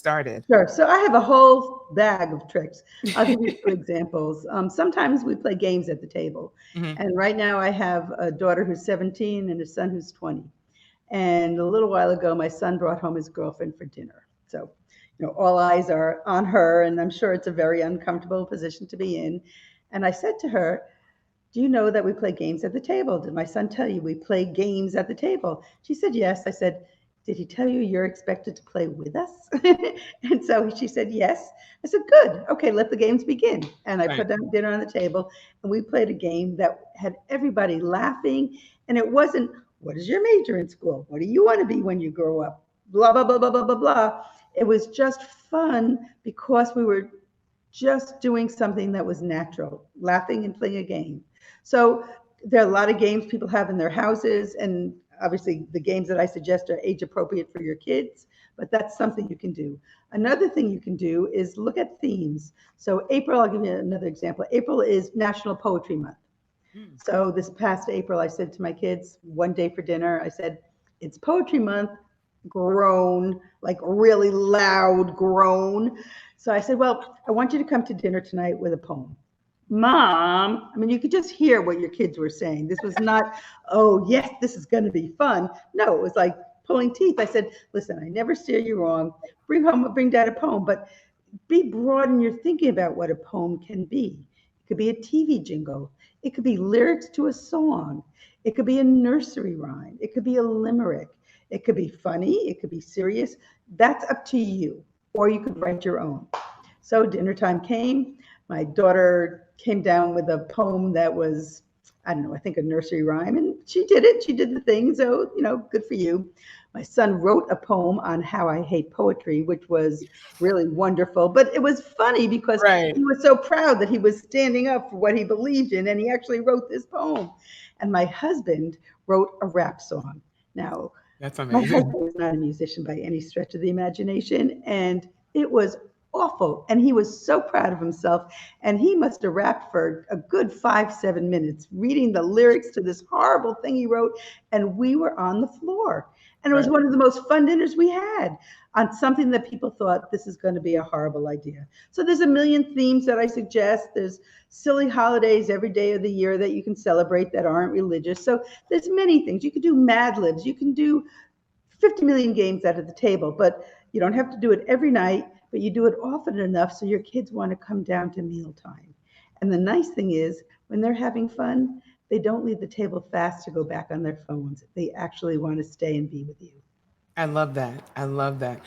started? Sure. So I have a whole bag of tricks. I'll give you two examples. Sometimes we play games at the table. Hmm. And right now I have a daughter who's 17 and a son who's 20. And a little while ago, my son brought home his girlfriend for dinner. So, all eyes are on her, and I'm sure it's a very uncomfortable position to be in. And I said to her, do you know that we play games at the table? Did my son tell you we play games at the table? She said, yes. I said, did he tell you you're expected to play with us? And so she said, yes. I said, good. Okay, let the games begin. And I Right. put down dinner on the table and we played a game that had everybody laughing. And it wasn't, what is your major in school? What do you want to be when you grow up? Blah, blah, blah, blah, blah, blah, blah. It was just fun because we were just doing something that was natural, laughing and playing a game. So there are a lot of games people have in their houses, and obviously the games that I suggest are age appropriate for your kids, but that's something you can do. Another thing you can do is look at themes. So April, I'll give you another example. April is National Poetry Month. Mm. So this past April, I said to my kids one day for dinner, I said, it's poetry month, groan, like really loud groan. So I said, well, I want you to come to dinner tonight with a poem. Mom, I mean, you could just hear what your kids were saying. This was not, oh, yes, this is going to be fun. No, it was like pulling teeth. I said, listen, I never steer you wrong. Bring dad a poem, but be broad in your thinking about what a poem can be. It could be a TV jingle. It could be lyrics to a song. It could be a nursery rhyme. It could be a limerick. It could be funny. It could be serious. That's up to you. Or you could write your own. So dinner time came. My daughter came down with a poem that was, I don't know, I think a nursery rhyme, and she did it. She did the thing. So, good for you. My son wrote a poem on how I hate poetry, which was really wonderful. But it was funny because Right. he was so proud that he was standing up for what he believed in, and he actually wrote this poem. And my husband wrote a rap song. Now, That's my amazing. husband is not a musician by any stretch of the imagination, and it was awful. And he was so proud of himself. And he must have rapped for a good 5, 7 minutes, reading the lyrics to this horrible thing he wrote. And we were on the floor. And it was Right. one of the most fun dinners we had on something that people thought this is going to be a horrible idea. So there's a million themes that I suggest. There's silly holidays every day of the year that you can celebrate that aren't religious. So there's many things. You can do Mad Libs. You can do 50 million games out at the table, but you don't have to do it every night, but you do it often enough so your kids want to come down to mealtime. And the nice thing is, when they're having fun, they don't leave the table fast to go back on their phones. They actually want to stay and be with you. I love that. I love that.